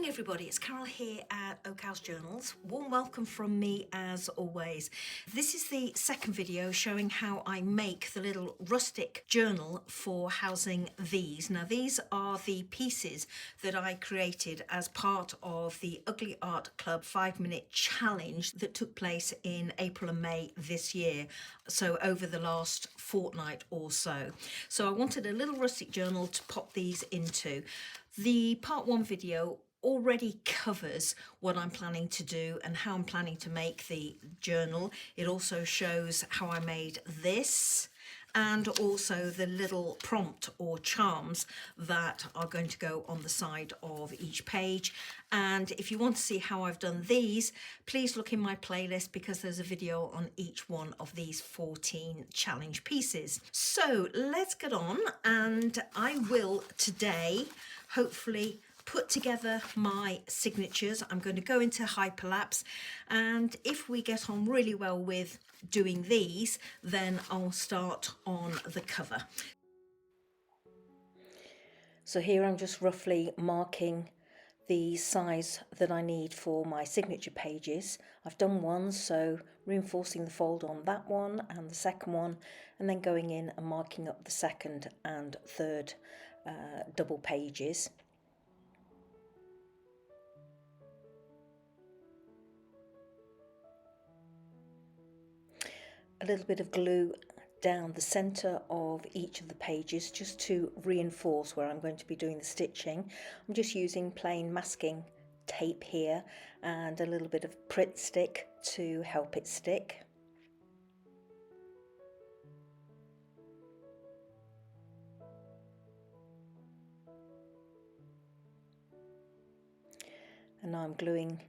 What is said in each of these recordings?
morning everybody, it's Carol here at Aakash Journals. Warm welcome from me as always. This is the second video showing how I make the little rustic journal for housing these. Now these are the pieces that I created as part of the Ugly Art Club 5-minute challenge that took place in April and May this year, so over the last fortnight or so. So I wanted a little rustic journal to pop these into. The part 1 video already covers what I'm planning to do and how I'm planning to make the journal. It also shows how I made this and also the little prompt or charms that are going to go on the side of each page. And if you want to see how I've done these, please look in my playlist because there's a video on each one of these 14 challenge pieces. So let's get on, and I will today hopefully put together my signatures. I'm going to go into hyperlapse, and if we get on really well with doing these, then I'll start on the cover. So here I'm just roughly marking the size that I need for my signature pages. I've done one, so reinforcing the fold on that one and the second one, and then going in and marking up the second and third double pages. A little bit of glue down the centre of each of the pages just to reinforce where I'm going to be doing the stitching. I'm just using plain masking tape here and a little bit of Pritt stick to help it stick. And now I'm gluing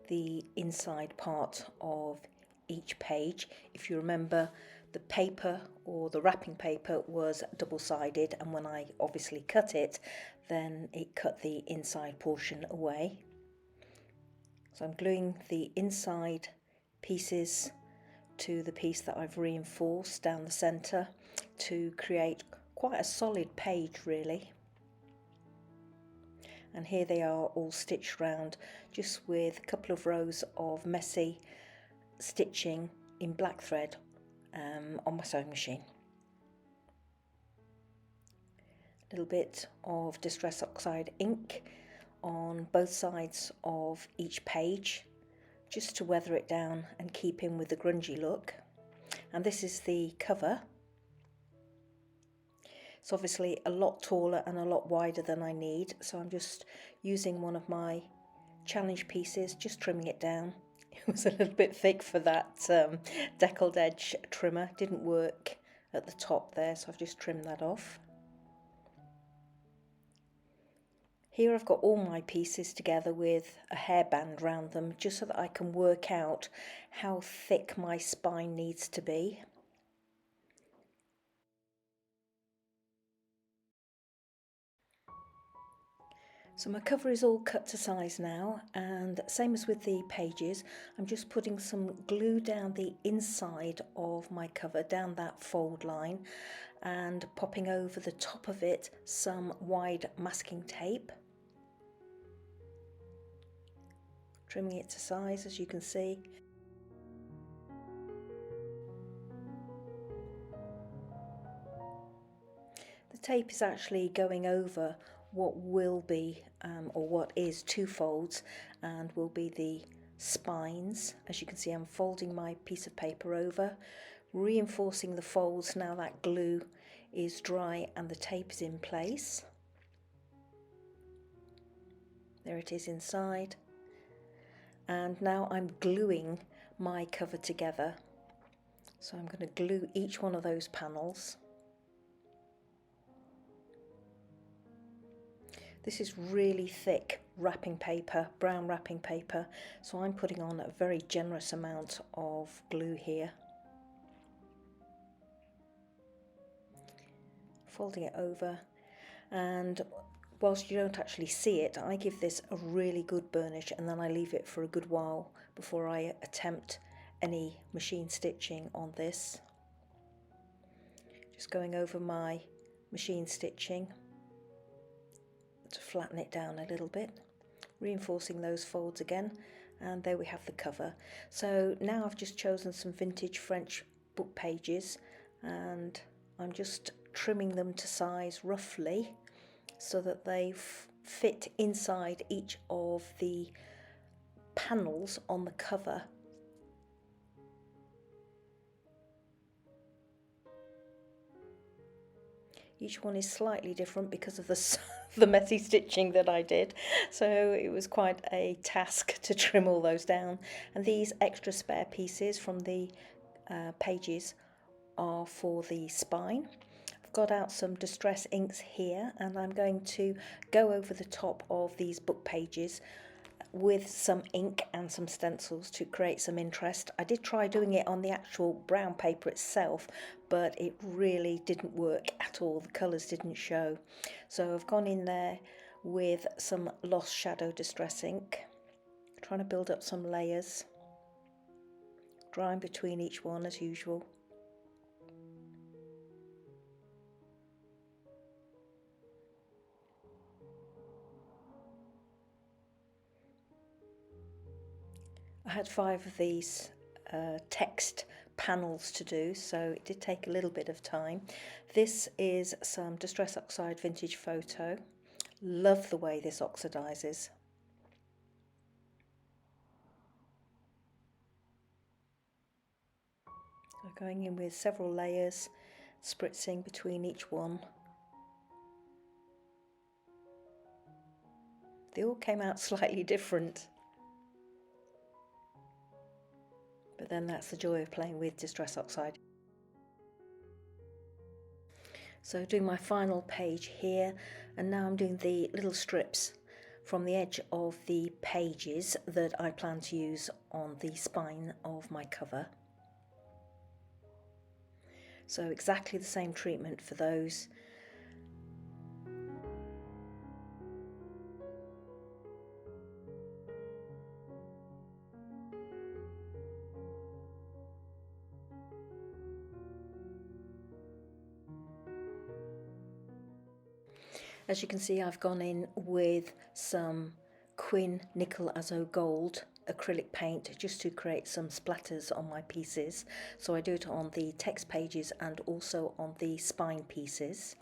the inside part of each page. If you remember, the paper or the wrapping paper was double-sided, and when I obviously cut it, then it cut the inside portion away. So I'm gluing the inside pieces to the piece that I've reinforced down the centre to create quite a solid page really. And here they are all stitched round, just with a couple of rows of messy stitching in black thread on my sewing machine. A little bit of Distress Oxide ink on both sides of each page, just to weather it down and keep in with the grungy look. And this is the cover. It's obviously a lot taller and a lot wider than I need, so I'm just using one of my challenge pieces, just trimming it down. It was a little bit thick for that deckled edge trimmer, didn't work at the top there, so I've just trimmed that off. Here I've got all my pieces together with a hairband round them, just so that I can work out how thick my spine needs to be. So my cover is all cut to size now, and same as with the pages, I'm just putting some glue down the inside of my cover, down that fold line, and popping over the top of it some wide masking tape. Trimming it to size, as you can see. The tape is actually going over what will be, or what is, two folds, and will be the spines. As you can see, I'm folding my piece of paper over, reinforcing the folds now that glue is dry and the tape is in place. There it is inside. And now I'm gluing my cover together. So I'm going to glue each one of those panels. This is really thick wrapping paper, brown wrapping paper, so I'm putting on a very generous amount of glue here. Folding it over, and whilst you don't actually see it, I give this a really good burnish, and then I leave it for a good while before I attempt any machine stitching on this. Just going over my machine stitching to flatten it down a little bit. reinforcing those folds again, and there we have the cover. So now I've just chosen some vintage French book pages, and I'm just trimming them to size roughly so that they fit inside each of the panels on the cover. Each one is slightly different because of the messy stitching that I did, so it was quite a task to trim all those down. And these extra spare pieces from the pages are for the spine. I've got out some distress inks here, and I'm going to go over the top of these book pages with some ink and some stencils to create some interest. I did try doing it on the actual brown paper itself, but it really didn't work at all. The colours didn't show. So I've gone in there with some Lost Shadow distress ink, trying to build up some layers, drawing between each one as usual. I had 5 of these text panels to do, so it did take a little bit of time. This is some Distress Oxide Vintage Photo. Love the way this oxidizes. So going in with several layers, spritzing between each one. They all came out slightly different. But then that's the joy of playing with Distress Oxide. So doing my final page here, and now I'm doing the little strips from the edge of the pages that I plan to use on the spine of my cover. So exactly the same treatment for those. As you can see, I've gone in with some Quin Nickel Azo Gold acrylic paint just to create some splatters on my pieces. So I do it on the text pages and also on the spine pieces.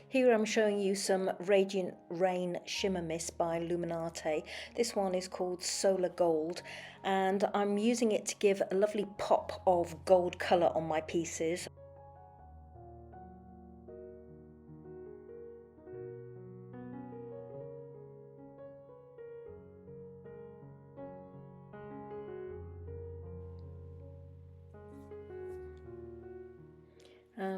Here I'm showing you some Radiant Rain Shimmer Mist by Luminate. This one is called Solar Gold, and I'm using it to give a lovely pop of gold colour on my pieces.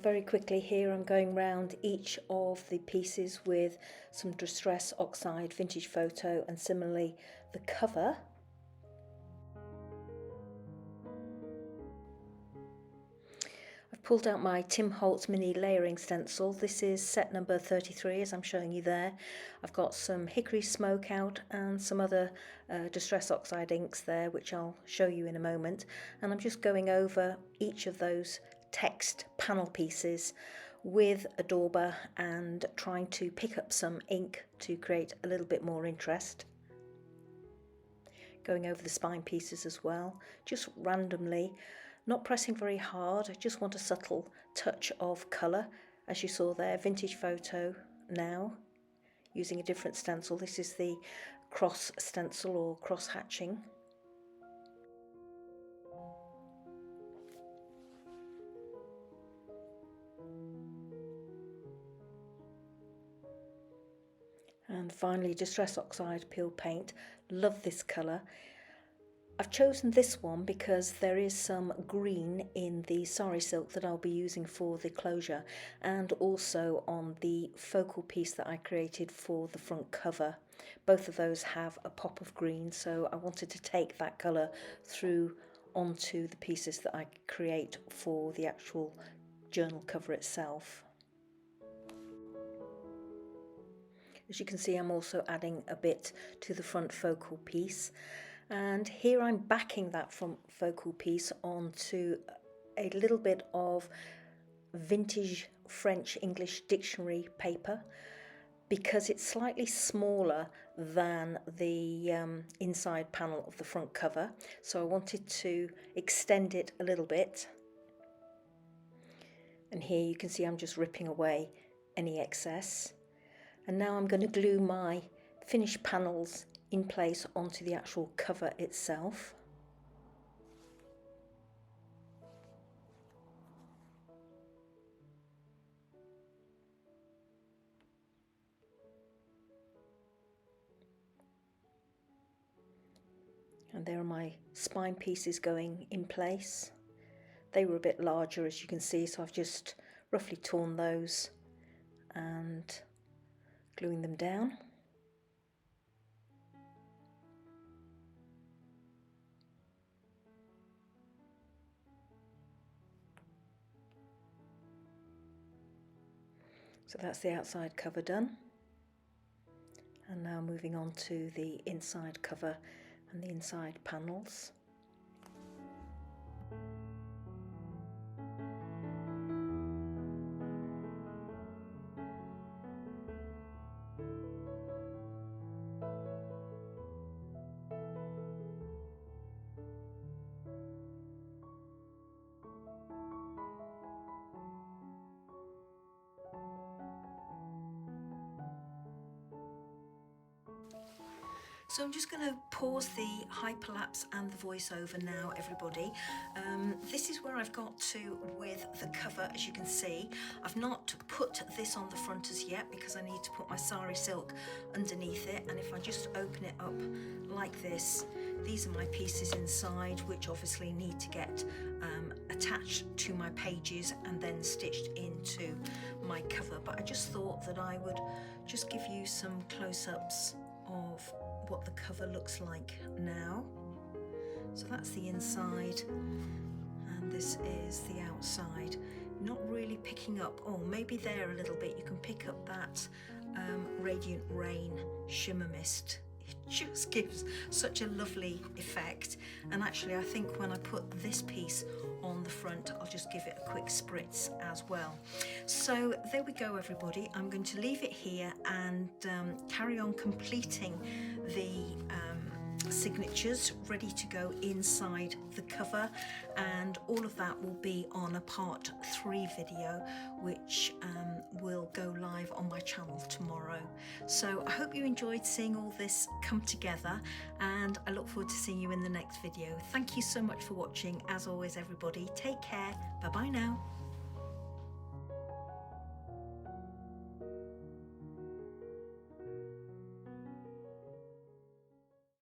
Very quickly here I'm going round each of the pieces with some Distress Oxide Vintage Photo, and similarly the cover. I've pulled out my Tim Holtz mini layering stencil. This is set number 33 as I'm showing you there. I've got some Hickory Smoke out and some other Distress Oxide inks there, which I'll show you in a moment. And I'm just going over each of those text panel pieces with a dauber and trying to pick up some ink to create a little bit more interest. Going over the spine pieces as well, just randomly, not pressing very hard. I just want a subtle touch of colour. As you saw there, Vintage Photo now, using a different stencil. This is the cross stencil or cross hatching. And finally, Distress Oxide Peel Paint. Love this colour. I've chosen this one because there is some green in the sari silk that I'll be using for the closure, and also on the focal piece that I created for the front cover. Both of those have a pop of green, so I wanted to take that colour through onto the pieces that I create for the actual journal cover itself. As you can see, I'm also adding a bit to the front focal piece, and here I'm backing that front focal piece onto a little bit of vintage French English dictionary paper because it's slightly smaller than the inside panel of the front cover, so I wanted to extend it a little bit. And here you can see I'm just ripping away any excess. And now I'm going to glue my finished panels in place onto the actual cover itself. And there are my spine pieces going in place. They were a bit larger, as you can see, so I've just roughly torn those and gluing them down. So that's the outside cover done. And now moving on to the inside cover and the inside panels. So I'm just going to pause the hyperlapse and the voiceover now, everybody. This is where I've got to with the cover, as you can see. I've not put this on the front as yet because I need to put my sari silk underneath it, and if I just open it up like this, these are my pieces inside, which obviously need to get attached to my pages and then stitched into my cover. But I just thought that I would just give you some close-ups of what the cover looks like now. So that's the inside and this is the outside. Not really picking up, oh maybe there a little bit, you can pick up that Radiant Rain shimmer mist. It just gives such a lovely effect, and actually I think when I put this piece on the front I'll just give it a quick spritz as well. So there we go, everybody. I'm going to leave it here and carry on completing the signatures ready to go inside the cover, and all of that will be on a part 3 video which will go live on my channel tomorrow. So I hope you enjoyed seeing all this come together, and I look forward to seeing you in the next video. Thank you so much for watching. As always, everybody, take care. Bye bye now.